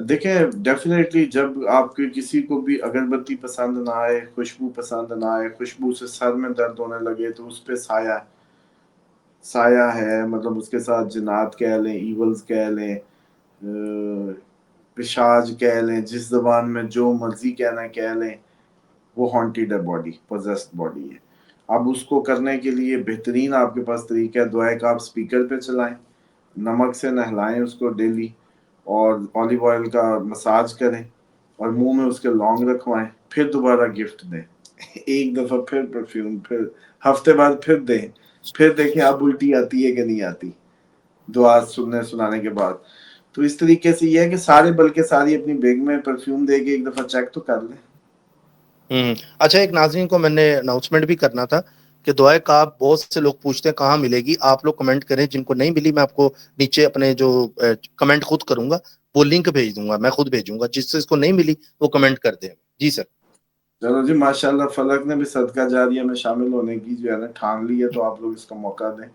دیکھیں ڈیفینیٹلی جب آپ کے کسی کو بھی اگربتی پسند نہ آئے, خوشبو پسند نہ آئے, خوشبو سے سر میں درد ہونے لگے, تو اس پہ سایہ ہے, مطلب اس کے ساتھ جنات کہہ لیں, ایولز کہہ لیں, پشاج کہہ لیں, جس زبان میں جو مرضی کہنا کہہ لیں, وہ ہانٹیڈ ہے باڈی, پوزیسڈ باڈی ہے. اب اس کو کرنے کے لیے بہترین آپ کے پاس طریقہ ہے, دعائے کا آپ سپیکر پہ چلائیں, نمک سے نہلائیں اس کو ڈیلی, اور اولیو آئل کا مساج کریں, اور منہ میں اس کے لونگ رکھوائیں, پھر دوبارہ گفٹ دیں. ایک دفعہ پھر پرفیوم, پھر ہفتے بعد پھر دیں, پھر دیکھیں اب الٹی آتی ہے کہ نہیں آتی دعا سنانے کے بعد. تو اس طریقے سے یہ ہے کہ سارے بلکہ ساری اپنی بیگ میں پرفیوم دے کے ایک دفعہ چیک تو کر لیں. اچھا, ایک ناظرین کو میں نے اناؤنسمنٹ بھی کرنا تھا کہ دعائے کعب بہت سے لوگ پوچھتے ہیں کہاں ملے گی. آپ لوگ کمنٹ کریں, جن کو نہیں ملی میں آپ کو نیچے اپنے جو کمنٹ خود کروں گا وہ لنک بھیج دوں گا, میں خود بھیجوں گا, جس سے اس کو نہیں ملی وہ کمنٹ کر دیں. جی سر. چلو جی ماشاءاللہ فلک نے بھی صدقہ جاریہ میں شامل ہونے کی جو ہے نا ٹھان لی ہے، تو آپ لوگ اس کا موقع دیں،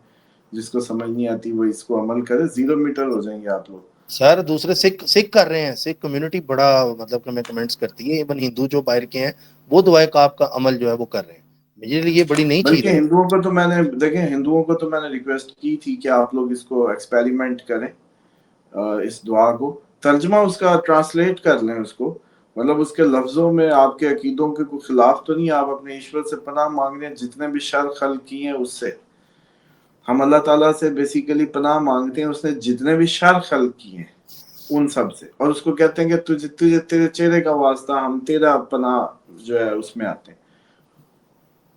جس کو سمجھ نہیں آتی وہ اس کو عمل کرے، 0 میٹر ہو جائیں گے آپ لوگ. سر دوسرے سکھ کر رہے ہیں، سکھ کمیونٹی بڑا مطلب کہ میں کمنٹس کرتی ہے، ایون ہندو جو باہر کے ہیں وہ دعائے کا آپ کا عمل جو ہے وہ کر رہے ہیں. میرے لیے یہ بڑی نئی چیز بلکہ ہے. ہندوؤں کو تو میں نے دیکھیں، ہندوؤں کو تو میں نے ریکویسٹ کی تھی کہ آپ لوگ اس کو ایکسپیریمنٹ کریں، اس دعا کو ترجمہ اس کا ٹرانسلیٹ کر لیں، اس کو مطلب اس کے لفظوں میں آپ کے عقیدوں کے کوئی خلاف تو نہیں، آپ اپنے ایشور سے پناہ مانگ رہے ہیں جتنے بھی شر خلق کی ہیں اس سے. ہم اللہ تعالیٰ سے بیسیکلی پناہ مانگتے ہیں اس نے جتنے بھی شر خلق کی ہیں ان سب سے، اور اس کو کہتے ہیں کہ تجھے تیرے چہرے کا واسطہ ہم تیرا پناہ جو ہے اس میں آتے ہیں.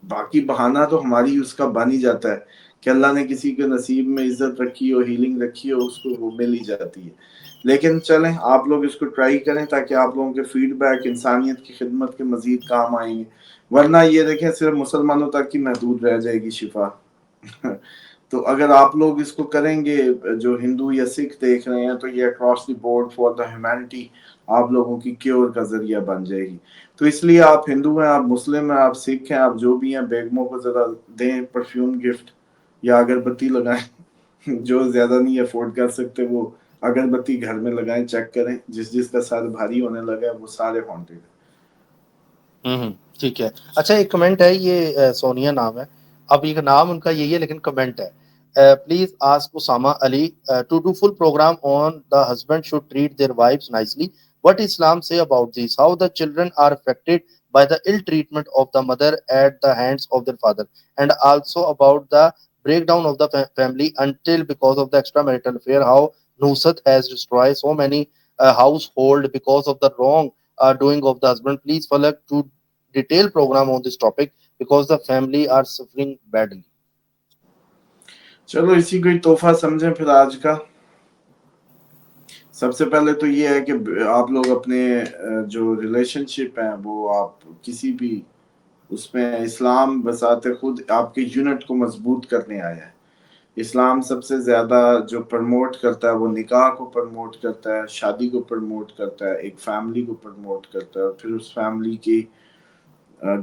باقی بہانہ تو ہماری اس کا بن ہی جاتا ہے کہ اللہ نے کسی کے نصیب میں عزت رکھی ہو، ہیلنگ رکھی ہو، اس کو وہ مل ہی جاتی ہے. لیکن چلیں آپ لوگ اس کو ٹرائی کریں تاکہ آپ لوگوں کے فیڈ بیک انسانیت کی خدمت کے مزید کام آئیں گے. ورنہ یہ دیکھیں صرف مسلمانوں تک ہی محدود رہ جائے گی شفا. تو اگر آپ لوگ اس کو کریں گے، جو ہندو یا سکھ دیکھ رہے ہیں، تو یہ across the board for the humanity آپ لوگوں کی کیور کا ذریعہ بن جائے گی. تو اس لیے آپ ہندو ہیں، آپ مسلم ہیں، آپ سکھ ہیں، آپ جو بھی ہیں، بیگموں کو ذرا دیں پرفیوم گفٹ یا اگربتی لگائیں. جو زیادہ نہیں افورڈ کر سکتے وہ اگربتی گھر میں لگائیں. چیک کریں جس کا سر بھاری ہونے لگا ہے وہ سارے ہانٹیڈ ہیں. ٹھیک ہے. اچھا ایک کمنٹ ہے، یہ سونیا نام ہے، اب یہ نام ان کا یہی ہے لیکن کمنٹ ہے، please ask Usama Ali to do full programme on the husband should treat their wives nicely. What Islam say about this? How the children are affected by the ill treatment of the mother at the hands of their father, and also about the breakdown of the family until because of the extramarital affair. How Nusrat has destroyed so many household because of the wrong doing of the husband. Please Falak to detail program on this topic because the family are suffering badly. چلو اسی کو ہی تحفہ سمجھیں پھر آج کا. سب سے پہلے تو یہ ہے کہ آپ لوگ اپنے جو ریلیشن شپ ہیں وہ آپ کسی بھی اس میں، اسلام بذات خود آپ کے یونٹ کو مضبوط کرنے آیا ہے. اسلام سب سے زیادہ جو پرموٹ کرتا ہے وہ نکاح کو پرموٹ کرتا ہے، شادی کو پرموٹ کرتا ہے، ایک فیملی کو پرموٹ کرتا ہے، اور پھر اس فیملی کی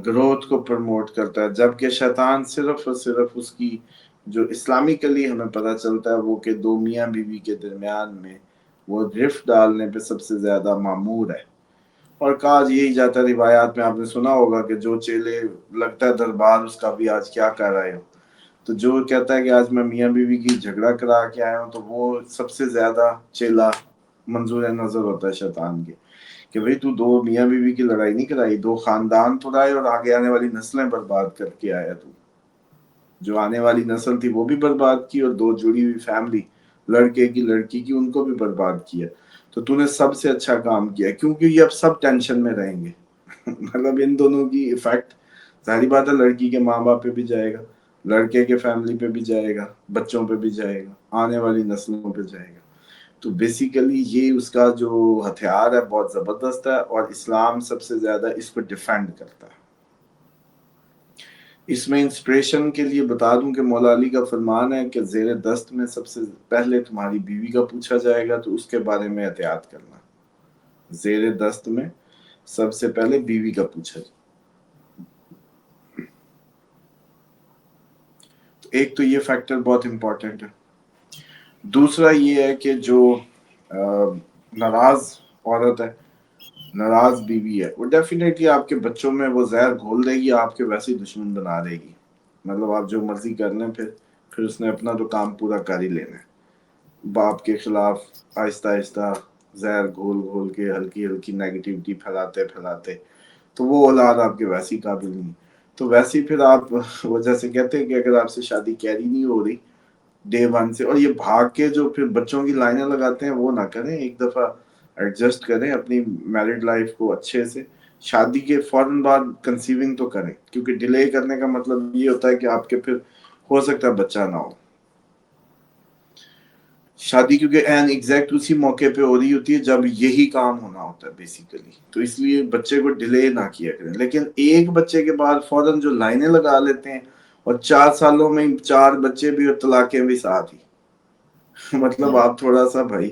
گروتھ کو پرموٹ کرتا ہے. جبکہ شیطان صرف اور صرف اس کی جو اسلامکلی ہمیں پتہ چلتا ہے وہ کہ دو میاں بیوی کے درمیان میں وہ رفت ڈالنے پہ سب سے زیادہ مامور ہے. اور کہا یہی جاتا ہے، روایات میں آپ نے سنا ہوگا کہ جو چیلے لگتا ہے دربار اس کا بھی آج کیا کر رہے ہو. تو جو کہتا ہے کہ آج میں میاں بیوی کی جھگڑا کرا کے آیا ہوں، تو وہ سب سے زیادہ چیلا منظور نظر ہوتا ہے شیطان کے، کہ بھئی تو دو میاں بیوی کی لڑائی نہیں کرائی، دو خاندان توڑائے اور آگے آنے والی نسلیں برباد کر کے آیا. تو جو آنے والی نسل تھی وہ بھی برباد کی، اور دو جڑی ہوئی فیملی لڑکے کی لڑکی کی ان کو بھی برباد کیا. تو تو نے سب سے اچھا کام کیا، کیونکہ یہ اب سب ٹینشن میں رہیں گے. مطلب ان دونوں کی ایفیکٹ ظاہری بات ہے لڑکی کے ماں باپ پہ بھی جائے گا، لڑکے کے فیملی پہ بھی جائے گا، بچوں پہ بھی جائے گا، آنے والی نسلوں پہ جائے گا. تو بیسیکلی یہ اس کا جو ہتھیار ہے بہت زبردست ہے، اور اسلام سب سے زیادہ اس کو ڈیفینڈ کرتا ہے. اس میں انسپریشن کے لیے بتا دوں کہ مولا علی کا فرمان ہے کہ زیر دست میں سب سے پہلے تمہاری بیوی کا پوچھا جائے گا، تو اس کے بارے میں احتیاط کرنا. زیر دست میں سب سے پہلے بیوی کا پوچھا جائے. ایک تو یہ فیکٹر بہت امپورٹنٹ ہے. دوسرا یہ ہے کہ جو ناراض عورت ہے، ناراض بیوی ہے، وہ ڈیفینیٹلی آپ کے بچوں میں وہ زہر گھول دے گی، آپ کے ویسے دشمن بنا دے گی. مطلب آپ جو مرضی کر لیں، پھر اس نے اپنا تو کام پورا کر ہی لینا ہے. باپ کے خلاف آہستہ آہستہ زہر گھول گھول کے ہلکی ہلکی نیگیٹیوٹی پھیلاتے تو وہ اولاد آپ کے ویسی قابل نہیں. تو ویسی پھر آپ وہ جیسے کہتے ہیں کہ اگر آپ سے شادی کیری نہیں ہو رہی ڈے ون سے، اور یہ بھاگ کے جو پھر بچوں کی لائنیں لگاتے ہیں وہ نہ کریں. ایک دفعہ ایڈجسٹ کریں اپنی میرڈ لائف کو اچھے سے. شادی کے فوراً بعد کنسیونگ تو کریں، کیونکہ ڈیلے کرنے کا مطلب یہ ہوتا ہے کہ آپ کے پھر ہو سکتا ہے بچہ نہ ہو. شادی کیونکہ این ایگزیکٹ اسی موقع پہ ہو رہی ہوتی ہے جب یہی کام ہونا ہوتا ہے بیسیکلی. تو اس لیے بچے کو ڈیلے نہ کیا کریں. لیکن ایک بچے کے بعد فوراً جو لائنیں لگا لیتے ہیں، اور 4 سالوں میں 4 بچے بھی اور طلاقیں بھی ساتھ ہی. مطلب آپ تھوڑا سا بھائی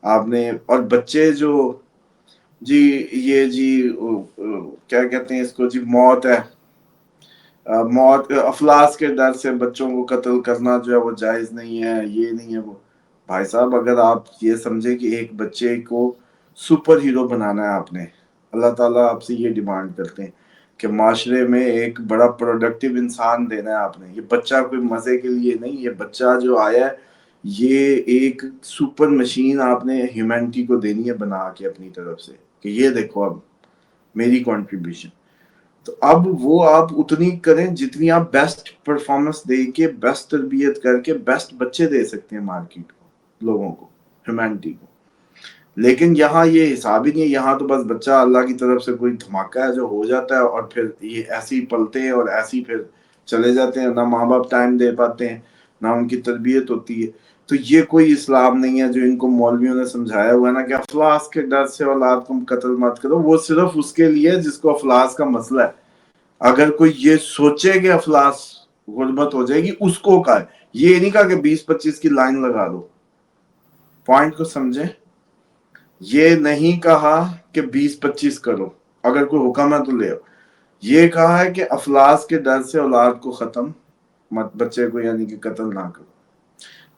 آپ نے، اور بچے جو جی یہ جی کیا کہتے ہیں اس کو جی موت ہے، موت افلاس کے ڈر سے بچوں کو قتل کرنا جو ہے وہ جائز نہیں ہے، یہ نہیں ہے وہ. بھائی صاحب اگر آپ یہ سمجھے کہ ایک بچے کو سپر ہیرو بنانا ہے آپ نے، اللہ تعالیٰ آپ سے یہ ڈیمانڈ کرتے ہیں کہ معاشرے میں ایک بڑا پروڈکٹیو انسان دینا ہے آپ نے. یہ بچہ کوئی مزے کے لیے نہیں، یہ بچہ جو آیا ہے یہ ایک سپر مشین آپ نے ہیومینٹی کو دینی ہے بنا کے اپنی طرف سے کہ یہ دیکھو اب میری کنٹریبیوشن. تو اب وہ آپ اتنی کریں جتنی آپ بیسٹ پرفارمنس دے کے بیسٹ تربیت کر کے بیسٹ بچے دے سکتے ہیں مارکیٹ کو، لوگوں کو، ہیومینٹی کو. لیکن یہاں یہ حساب ہی نہیں ہے، یہاں تو بس بچہ اللہ کی طرف سے کوئی دھماکہ ہے جو ہو جاتا ہے اور پھر یہ ایسے ہی پلتے ہیں اور ایسے ہی پھر چلے جاتے ہیں، نہ ماں باپ ٹائم دے پاتے ہیں نہ ان کی تربیت ہوتی ہے. تو یہ کوئی اسلام نہیں ہے جو ان کو مولویوں نے سمجھایا ہوا ہے نا کہ افلاس کے ڈر سے اولاد کو قتل مت کرو. وہ صرف اس کے لیے جس کو افلاس کا مسئلہ ہے. اگر کوئی یہ سوچے کہ افلاس غربت ہو جائے گی اس کو کہا ہے، یہ نہیں کہا کہ 20-25 کی لائن لگا دو. پوائنٹ کو سمجھیں، یہ نہیں کہا کہ 20-25 کرو، اگر کوئی حکم ہے تو لے آؤ. یہ کہا ہے کہ افلاس کے ڈر سے اولاد کو ختم مت، بچے کو یعنی کہ قتل نہ کرو.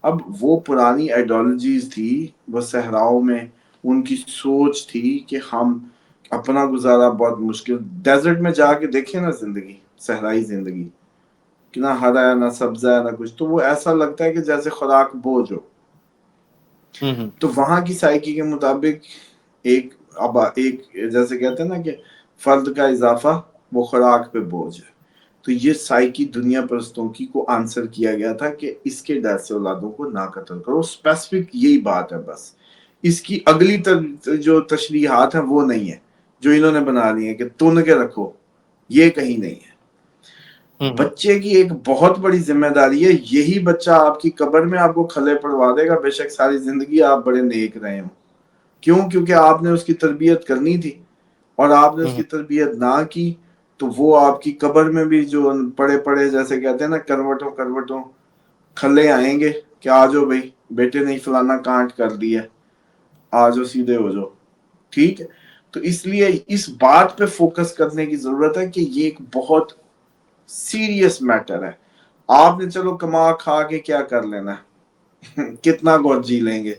اب وہ پرانی آئیڈیالوجیز تھی، وہ صحراؤں میں ان کی سوچ تھی کہ ہم اپنا گزارا بہت مشکل. ڈیزرٹ میں جا کے دیکھیں نا زندگی، صحرائی زندگی کہ نہ ہرا ہے نہ سبزہ ہے نہ کچھ، تو وہ ایسا لگتا ہے کہ جیسے خوراک بوجھ ہو. تو وہاں کی سائیکی کے مطابق ایک جیسے کہتے ہیں نا کہ فرد کا اضافہ وہ خوراک پہ بوجھ ہے. تو یہ سائیکی دنیا پرستوں کی کو آنسر کیا گیا تھا کہ اس کے ڈر سے اولادوں کو نہ قتل کرو. اسپیسیفک یہی بات ہے بس. اس کی اگلی جو تشریحات ہیں وہ نہیں ہے جو انہوں نے بنا لی ہیں کہ تن کے رکھو، یہ کہیں نہیں ہے. بچے کی ایک بہت بڑی ذمہ داری ہے، یہی بچہ آپ کی قبر میں آپ کو کھلے پڑوا دے گا، بے شک ساری زندگی آپ بڑے نیک رہے ہوں. کیوں؟ کیونکہ آپ نے اس کی تربیت کرنی تھی اور آپ نے اس کی تربیت نہ کی تو وہ آپ کی قبر میں بھی جو پڑے پڑے جیسے کہتے ہیں نا کروٹوں کروٹوں کھلے آئیں گے کہ آ جاؤ بھائی بیٹے نے فلانا کانٹ کر دیا، آ جاؤ سیدھے ہو جاؤ. ٹھیک ہے، تو اس لیے اس بات پہ فوکس کرنے کی ضرورت ہے کہ یہ ایک بہت سیریس میٹر ہے. آپ نے چلو کما کھا کے کیا کر لینا ہے، کتنا گوشت جی لیں گے،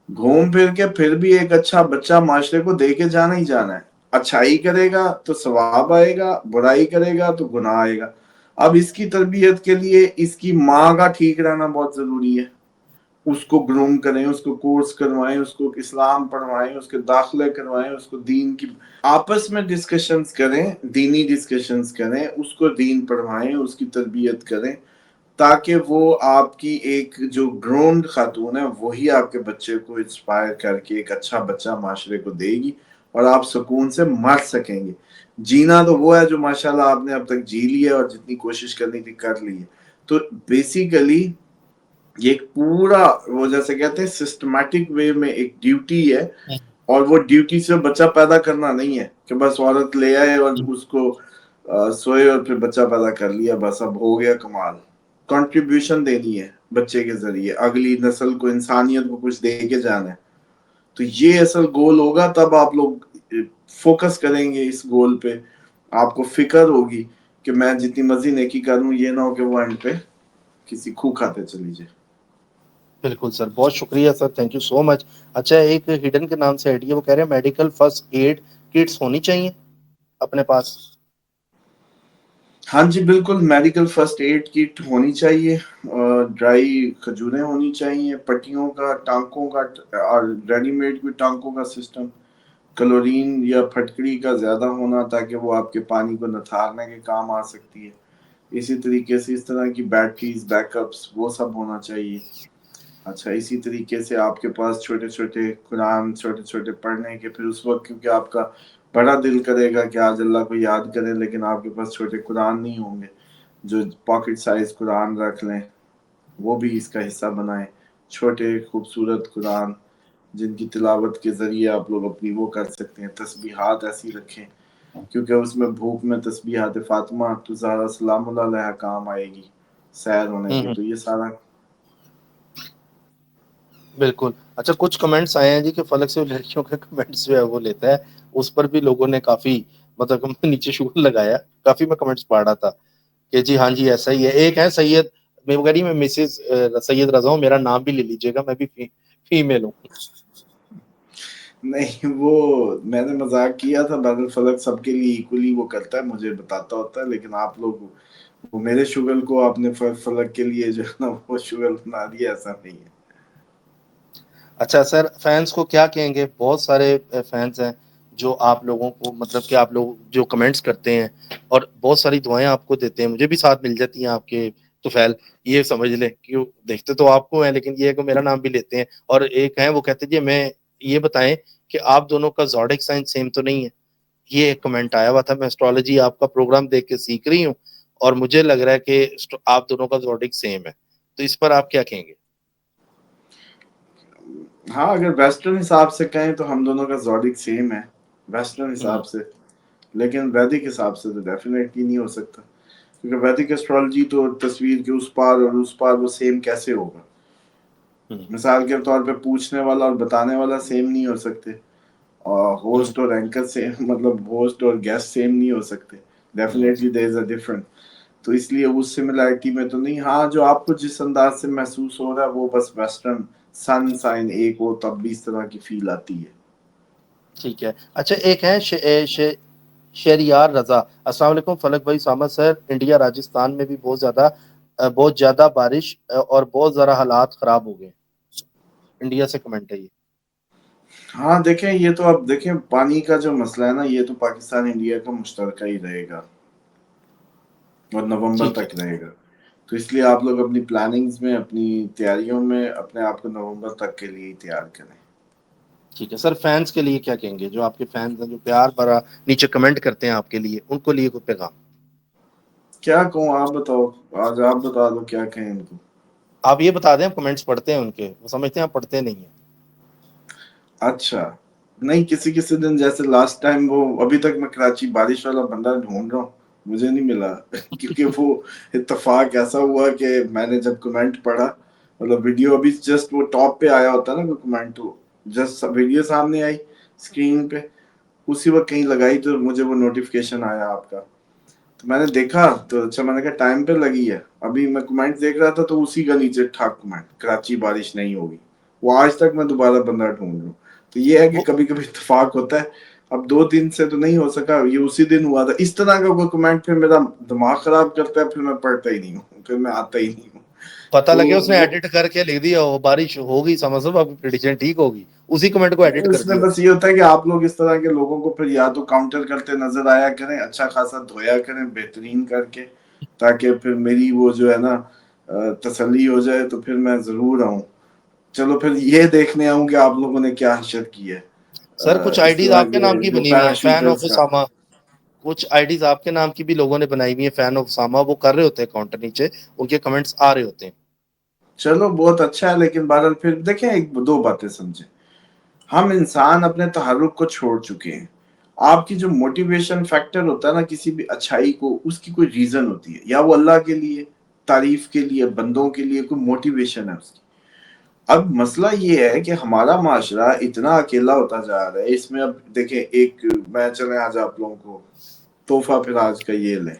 گھوم پھر کے پھر بھی ایک اچھا بچہ معاشرے کو دے کے جانا ہی جانا ہے. اچھائی کرے گا تو ثواب آئے گا، برائی کرے گا تو گناہ آئے گا. اب اس کی تربیت کے لیے اس کی ماں کا ٹھیک رہنا بہت ضروری ہے. اس کو گروم کریں، اس کو کورس کروائیں، اس کو اسلام پڑھوائیں، اس کے داخلے کروائیں، اس کو دین کی آپس میں ڈسکشنز کریں، دینی ڈسکشنز کریں، اس کو دین پڑھوائیں، اس کی تربیت کریں تاکہ وہ آپ کی ایک جو گرونڈ خاتون ہے وہی آپ کے بچے کو انسپائر کر کے ایک اچھا بچہ معاشرے کو دے گی اور آپ سکون سے مر سکیں گے. جینا تو وہ ہے جو ماشاءاللہ آپ نے اب تک جی لی ہے اور جتنی کوشش کرنی تھی کر لی ہے. تو بیسیکلی یہ ایک پورا وہ جیسے کہتے ہیں سسٹمیٹک وے میں ایک ڈیوٹی ہے، اور وہ ڈیوٹی سے بچہ پیدا کرنا نہیں ہے کہ بس عورت لے آئے اور اس کو سوئے اور پھر بچہ پیدا کر لیا بس اب ہو گیا کمال. کنٹریبیوشن دینی ہے بچے کے ذریعے، اگلی نسل کو، انسانیت کو کچھ دے کے جانا ہے. تو یہ اصل گول ہوگا، تب آپ لوگ فوکس کریں گے اس گول پہ، آپ کو فکر ہوگی کہ میں جتنی مرضی نیکی کروں یہ نہ ہو کہ وہ اینڈ پہ کسی کھو کھاتے چلی جائے. بالکل سر، بہت شکریہ سر، تھینک یو سو مچ. اچھا ایک ہڈن کے نام سے آئیڈیا وہ کہہ رہے ہیں میڈیکل فرسٹ ایڈ کٹس ہونی چاہیے اپنے پاس. ہاں جی بالکل، میڈیکل فرسٹ ایڈ کٹ ہونی چاہیے، ڈرائی کھجوریں ہونی چاہیے، پٹیوں کا، ٹانکوں کا اور ریڈی میڈ بھی ٹانکوں کا سسٹم، کلورین یا پھٹکڑی کا زیادہ ہونا تاکہ وہ آپ کے پانی کو نتھارنے کے کام آ سکتی ہے. اسی طریقے سے اس طرح کی بیٹریز بیک اپس وہ سب ہونا چاہیے. اچھا اسی طریقے سے آپ کے پاس چھوٹے چھوٹے قرآن چھوٹے چھوٹے پڑھنے کے، پھر اس وقت کیونکہ آپ کا بڑا دل کرے گا کہ آج اللہ کو یاد کریں لیکن آپ کے پاس چھوٹے قرآن نہیں ہوں گے، جو پاکٹ سائز قرآن رکھ لیں، وہ بھی اس کا حصہ بنائیں. چھوٹے خوبصورت قرآن جن کی تلاوت کے ذریعے آپ لوگ اپنی وہ کر سکتے ہیں. تسبیحات ایسی رکھیں کیونکہ اس میں بھوک میں تسبیحات فاطمہ تو زہرا سلام اللہ علیہ کام آئے گی سیر ہونے کے. تو یہ سارا بالکل. اچھا کچھ کمنٹس آئے ہیں جی کہ فلک سے لڑکیوں کے کمنٹس جو ہے وہ لیتا ہے, اس پر بھی لوگوں نے کافی مطلب نیچے شکر لگایا, کافی میں کمنٹس پڑھ رہا تھا کہ جی ہاں جی ایسا ہی ہے. ایک ہے سید, میں کہہ رہی میں مسز سید رضا ہوں, میرا نام بھی لے لیجیے گا, میں بھی فیمیل ہوں. نہیں وہ میں نے مذاق کیا تھا, بہرحال فلک سب کے لیے ایکولی وہ کرتا ہے, مجھے بتاتا ہوتا ہے, لیکن آپ لوگ وہ میرے شغل کو آپ نے فلک کے لیے جو ہے نا وہ شغل بنا دیا, ایسا نہیں ہے. اچھا سر, فینس کو کیا کہیں گے؟ بہت سارے فینس ہیں جو آپ لوگوں کو مطلب کہ آپ لوگ جو کمنٹس کرتے ہیں اور بہت ساری دعائیں آپ کو دیتے ہیں, مجھے بھی ساتھ مل جاتی ہیں آپ کے طفیل, یہ سمجھ لیں کہ دیکھتے تو آپ کو ہیں لیکن یہ ہے کہ میرا نام بھی لیتے ہیں. اور ایک ہے وہ کہتے جی میں یہ بتائیں کہ آپ دونوں کا زوڈک سائن سیم تو نہیں ہے. یہ ایک کمنٹ آیا ہوا تھا, میں اسٹرالوجی آپ کا پروگرام دیکھ کے سیکھ رہی ہوں اور مجھے لگ رہا ہے کہ آپ دونوں کا زوڈک سیم ہے, تو اس پر آپ کیا کہیں گے؟ ہاں اگر ویسٹرن حساب سے کہیں تو ہم دونوں کا زوڈک سیم ہے ویسٹرن ہوں، حساب سے, لیکن ویدک حساب سے تو ڈیفینیٹلی نہیں ہو سکتا, کیونکہ ویدک ایسٹرالوجی تو تصویر کے اس پار اور اس پار وہ سیم کیسے ہوگا. ہوں، مثال کے طور پہ پوچھنے والا اور بتانے والا سیم نہیں ہو سکتے, اور ہوں. ہوسٹ اور اینکر سیم, مطلب ہوسٹ اور گیسٹ سیم نہیں ہو سکتے, definitely there is a different. تو اس لیے اس سملیرٹی میں تو نہیں. ہاں جو آپ کو جس انداز سے محسوس ہو رہا ہے وہ بس ویسٹرن سن سائن ایک ہو تب بھی اس طرح کی فیل آتی ہے. ٹھیک ہے. اچھا ایک ہے شہریار رضا, السلام علیکم فلک بھائی اسامہ سر, انڈیا راجستھان میں بھی بہت زیادہ بارش اور بہت زیادہ حالات خراب ہو گئے. انڈیا سے کمنٹ ہے یہ. ہاں دیکھیں, یہ تو اب دیکھیں پانی کا جو مسئلہ ہے نا, یہ تو پاکستان انڈیا کا مشترکہ ہی رہے گا اور نومبر ٹھیک ہے. تک رہے گا. تو اس لیے آپ لوگ اپنی پلاننگز میں, اپنی تیاریوں میں اپنے آپ کو نومبر تک کے لیے تیار کریں. ٹھیک ہے سر, فینس کے لیے کیا کہیں گے؟ جو آپ کے فینس ہیں جو پیار بھرا نیچے کمنٹ کرتے ہیں آپ کے لیے, ان کو لیے کوئی پیغام؟ کیا کہوں, آپ بتاؤ, آج آپ بتا دو کیا کہیں ان کو. آپ یہ بتا دیں, کمنٹس پڑھتے ہیں ان کے, وہ سمجھتے ہیں آپ پڑھتے نہیں ہیں. اچھا نہیں, کسی دن جیسے لاسٹ ٹائم, وہ ابھی تک میں کراچی بارش والا بندہ ڈھونڈ رہا ہوں, مجھے نہیں ملا کیونکہ وہ اتفاق ایسا ہوا کہ میں نے جب کمنٹ پڑھا, مطلب ویڈیو ابھی جسٹ وہ ٹاپ پہ آیا ہوتا ہے نا کوئی کمنٹ, تو جسٹ ویڈیو سامنے آئی اسکرین پہ, اسی وقت کہیں لگائی تو مجھے وہ نوٹیفکیشن آیا آپ کا, تو میں نے دیکھا تو اچھا, میں نے کہا ٹائم پہ لگی ہے. ابھی میں کمنٹ دیکھ رہا تھا تو اسی کا نیچے ٹھاک کمنٹ, کراچی بارش نہیں ہوگی. وہ آج تک میں دوبارہ بندہ ڈھونڈ رہا ہوں. تو یہ ہے کہ وہ کبھی کبھی اتفاق ہوتا ہے. اب 2 دن سے تو نہیں ہو سکا, یہ اسی دن ہوا تھا. اس طرح کا کوئی کمنٹ پھر میرا دماغ خراب کرتا ہے, پھر میں پڑھتا ہی نہیں ہوں, پھر میں آتا ہی نہیں ہوں. پتہ تو لگے اس نے وہ ایڈٹ کر کے لکھ دیا ہو بارش ہوگی, سمجھ لو آپ کی پریڈکشن ٹھیک ہوگی, اسی کمنٹ کو ایڈٹ کر اس میں دیا. بس یہ ہوتا ہے کہ آپ لوگ اس طرح کے لوگوں کو پھر یا تو کاؤنٹر کرتے نظر آیا کریں, اچھا خاصا دھویا کریں بہترین کر کے, تاکہ پھر میری وہ جو ہے نا تسلی ہو جائے, تو پھر میں ضرور آؤں. چلو پھر یہ دیکھنے آؤں کہ آپ لوگوں نے کیا حشر کی ہے سر کچھ اس آئیڈیز طرح آپ کے کے نام کی جو بنی ہوئی ہیں, فین آف پیراشوٹرز کا. اسامہ, کچھ آئیڈیز آپ کے نام کی بھی لوگوں نے بنائی ہوئی ہیں, فین آف اسامہ, وہ کر رہے ہوتے ہیں کاؤنٹر نیچے, ان کے کمنٹس آ رہے ہوتے ہیں. چلو بہت اچھا ہے, لیکن بہرحال پھر دیکھیں ایک دو باتیں سمجھیں. ہم انسان اپنے تحرک کو چھوڑ چکے ہیں. آپ کی جو موٹیویشن فیکٹر ہوتا ہے نا کسی بھی اچھائی کو, اس کی کوئی ریزن ہوتی ہے, یا وہ اللہ کے لیے, تعریف کے لیے, بندوں کے لیے کوئی موٹیویشن ہے اس کی. اب مسئلہ یہ ہے کہ ہمارا معاشرہ اتنا اکیلا ہوتا جا رہا ہے. اس میں اب دیکھیں, ایک میں چلیں آج آپ لوگوں کو تحفہ پھر آج کا یہ لیں.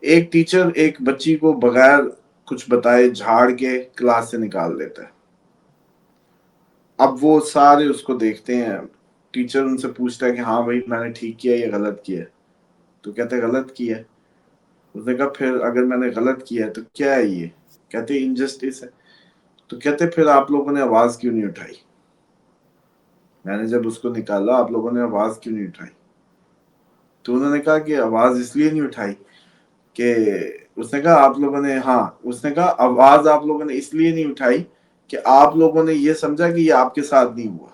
ایک ٹیچر ایک بچی کو بغیر کچھ بتائے جھاڑ کے کلاس سے نکال دیتا ہے. اب وہ سارے اس کو دیکھتے ہیں, ٹیچر ان سے پوچھتا ہے کہ ہاں بھائی میں نے ٹھیک کیا یا غلط کیا, تو کہتے ہیں غلط کیا. اس نے کہا پھر اگر میں نے غلط کیا ہے تو کیا ہے یہ, کہتے ہیں انجسٹس ہے. تو کہتے پھر آپ لوگوں نے آواز کیوں نہیں اٹھائی, میں نے جب اس کو نکالا آپ لوگوں نے آواز کیوں نہیں اٹھائی. تو انہوں نے کہا کہ آواز اس لیے نہیں اٹھائی کہ, اس نے کہا آپ لوگوں نے, ہاں اس نے کہا آواز آپ لوگوں نے اس لیے نہیں اٹھائی کہ آپ لوگوں نے یہ سمجھا کہ یہ آپ کے ساتھ نہیں ہوا.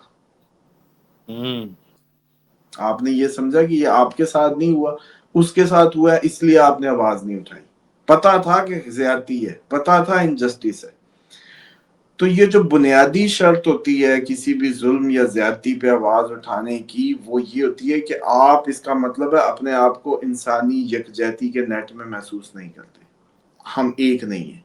آپ نے یہ سمجھا کہ یہ آپ کے ساتھ نہیں ہوا, اس کے ساتھ ہوا ہے, اس لیے آپ نے آواز نہیں اٹھائی. پتا تھا کہ زیادتی ہے, پتا تھا انجسٹس ہے. تو یہ جو بنیادی شرط ہوتی ہے کسی بھی ظلم یا زیادتی پہ آواز اٹھانے کی, وہ یہ ہوتی ہے کہ آپ, اس کا مطلب ہے اپنے آپ کو انسانی یکجہتی کے نیٹ میں محسوس نہیں کرتے. ہم ایک نہیں ہیں.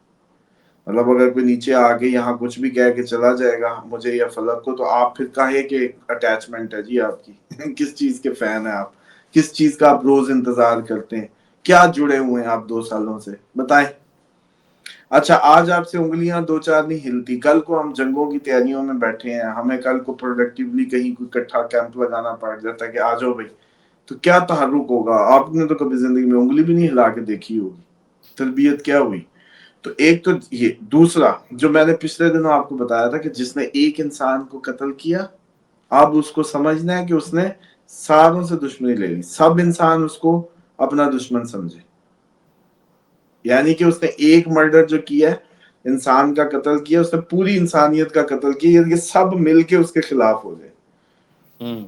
مطلب اگر کوئی نیچے آ کے یہاں کچھ بھی کہہ کے چلا جائے گا مجھے یا فلک کو، تو آپ پھر کہے کہ اٹیچمنٹ ہے جی آپ کی کس چیز کے فین ہیں آپ، کس چیز کا آپ روز انتظار کرتے ہیں، کیا جڑے ہوئے ہیں آپ 2 سالوں سے بتائیں. اچھا آج آپ سے انگلیاں 2-4 نہیں ہلتی، کل کو ہم جنگوں کی تیاریوں میں بیٹھے ہیں، ہمیں کل کو پروڈکٹیولی کہیں کوئی کٹھا کیمپ لگانا پڑ جاتا ہے کہ آ جاؤ بھائی، تو کیا تحرک ہوگا؟ آپ نے تو کبھی زندگی میں انگلی بھی نہیں ہلا کے دیکھی ہوگی، تربیت کیا ہوئی؟ تو ایک تو یہ، دوسرا جو میں نے پچھلے دنوں آپ کو بتایا تھا کہ جس نے ایک انسان کو قتل کیا، اب اس کو سمجھنا ہے کہ اس نے ساروں سے دشمنی لے لی، سب انسان اس کو اپنا دشمن سمجھے، یعنی کہ اس نے ایک مرڈر جو کیا ہے، انسان کا قتل کیا، اس نے پوری انسانیت کا قتل کیا، یہ سب مل کے اس کے خلاف ہو جائے.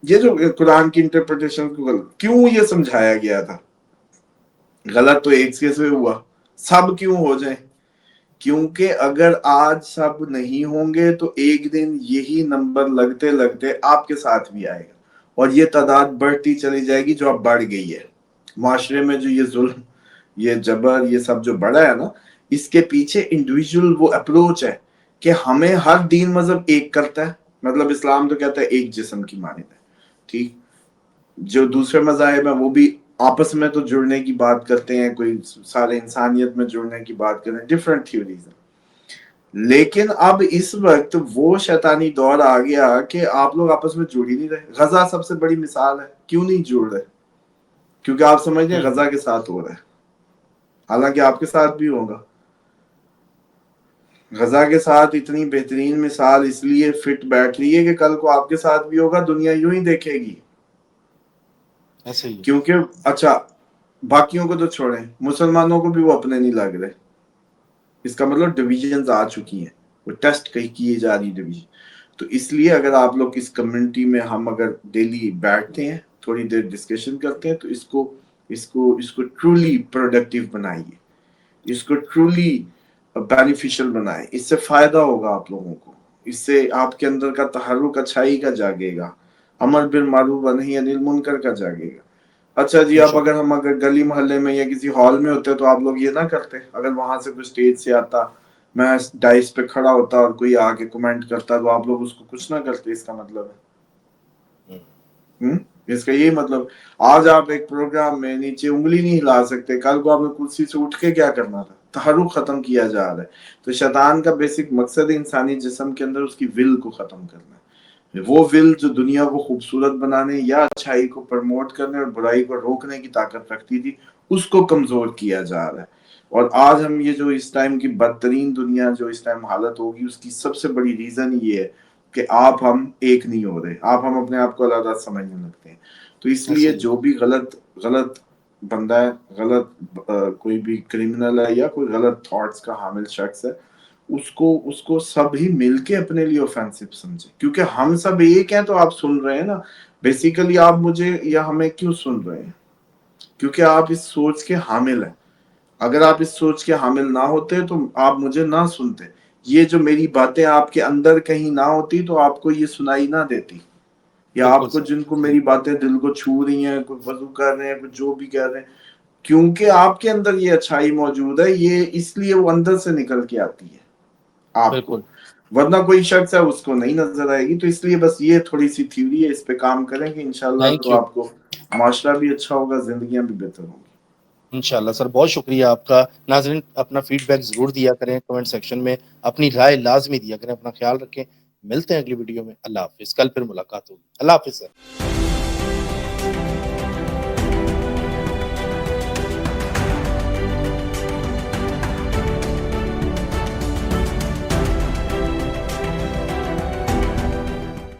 یہ جو قرآن کی انٹرپریٹیشن کیوں یہ سمجھایا گیا تھا، غلط تو ایک سے ہوا، سب کیوں ہو جائیں؟ کیونکہ اگر آج سب نہیں ہوں گے تو ایک دن یہی نمبر لگتے لگتے آپ کے ساتھ بھی آئے گا، اور یہ تعداد بڑھتی چلی جائے گی جو اب بڑھ گئی ہے. معاشرے میں جو یہ ظلم، یہ جبر، یہ سب جو بڑا ہے نا، اس کے پیچھے انڈیویجول وہ اپروچ ہے کہ ہمیں ہر دین مذہب ایک کرتا ہے، مطلب اسلام تو کہتا ہے ایک جسم کی مانند ہے، ٹھیک، جو دوسرے مذاہب ہیں وہ بھی آپس میں تو جڑنے کی بات کرتے ہیں، کوئی سارے انسانیت میں جڑنے کی بات کرتے ہیں، ڈفرینٹ تھیوریز ہیں. لیکن اب اس وقت وہ شیطانی دور آ گیا کہ آپ لوگ آپس میں جڑ ہی نہیں رہے. غزہ سب سے بڑی مثال ہے، کیوں نہیں جڑ رہے؟ کیونکہ آپ سمجھتے ہیں غزہ کے ساتھ ہو رہا ہے، حالانکہ آپ کے ساتھ بھی ہوگا. غزہ کے ساتھ اتنی بہترین مثال اس لیے فٹ بیٹھ رہی ہے کہ کل کو آپ کے ساتھ بھی ہوگا، دنیا یوں ہی دیکھے گی. کیونکہ اچھا باقیوں کو تو چھوڑیں، مسلمانوں کو بھی وہ اپنے نہیں لگ رہے، اس کا مطلب ڈویژنز آ چکی ہیں، وہ ٹیسٹ کہیں کیے جا رہی ڈویژن. تو اس لیے اگر آپ لوگ اس کمیونٹی میں ہم اگر ڈیلی بیٹھتے ہیں، تھوڑی دیر ڈسکشن کرتے ہیں، تو اس کو ٹرولی پروڈکٹیو بنائیے، اس کو ٹرولی بینیفیشل بنائیں. اس سے فائدہ ہوگا آپ لوگوں کو، اس سے آپ کے اندر کا تحرک اچھائی کا جاگے گا، امر بالمعروف ونہی عن المنکر کا جاگے گا. اچھا جی، اب اگر ہم گلی محلے میں یا کسی ہال میں ہوتے تو آپ لوگ یہ نہ کرتے، اگر وہاں سے کوئی اسٹیج سے آتا، میں ڈائس پہ کھڑا ہوتا اور کوئی آگے کمنٹ کرتا تو آپ لوگ اس کو کچھ نہ کرتے. اس کا مطلب ہے اس کا یہی مطلب، آج آپ ایک پروگرام میں نیچے انگلی نہیں ہلا سکتے، کل کو آپ نے کرسی سے اٹھ کے کیا کرنا تھا؟ تحرک ختم کیا جا رہا ہے. تو شیطان کا بیسک مقصد ہے انسانی جسم کے اندر اس کی ول کو ختم کرنا ہے. وہ ول جو دنیا کو خوبصورت بنانے یا اچھائی کو پروموٹ کرنے اور برائی کو روکنے کی طاقت رکھتی تھی، اس کو کمزور کیا جا رہا ہے. اور آج ہم یہ جو اس ٹائم کی بدترین دنیا جو اس ٹائم حالت ہوگی، اس کی سب سے بڑی ریزن یہ ہے کہ ہم ایک نہیں ہو رہے، ہم اپنے آپ کو علیحدہ سمجھنے لگتے ہیں. تو اس لیے جو بھی غلط بندہ ہے، غلط کوئی بھی کرمنل ہے یا کوئی غلط تھاٹس کا حامل شخص ہے، اس کو سب ہی مل کے اپنے لیے اوفینسو سمجھے. کیونکہ ہم سب ایک ہیں، تو آپ سن رہے ہیں نا، بیسیکلی آپ مجھے یا ہمیں کیوں سن رہے ہیں؟ کیونکہ آپ اس سوچ کے حامل ہیں. اگر آپ اس سوچ کے حامل نہ ہوتے تو آپ مجھے نہ سنتے. یہ جو میری باتیں آپ کے اندر کہیں نہ ہوتی تو آپ کو یہ سنائی نہ دیتی، یا آپ کو جن کو میری باتیں دل کو چھو رہی ہیں، کوئی وضو کر رہے ہیں، کوئی جو بھی کہہ رہے ہیں، کیونکہ آپ کے اندر یہ اچھائی موجود ہے، یہ اس لیے وہ اندر سے نکل کے آتی ہے آپ کو، ورنہ کوئی شخص ہے اس کو نہیں نظر آئے گی. تو اس لیے بس یہ تھوڑی سی تھیوری ہے، اس پہ کام کریں گے انشاءاللہ تو آپ کو معاشرہ بھی اچھا ہوگا، زندگیاں بھی بہتر ہوں گی انشاءاللہ. سر بہت شکریہ آپ کا. ناظرین اپنا فیڈ بیک ضرور دیا کریں کمنٹ سیکشن میں، اپنی رائے لازمی دیا کریں. اپنا خیال رکھیں، ملتے ہیں اگلی ویڈیو میں. اللہ حافظ. کل پھر ملاقات ہوگی. اللہ حافظ سر.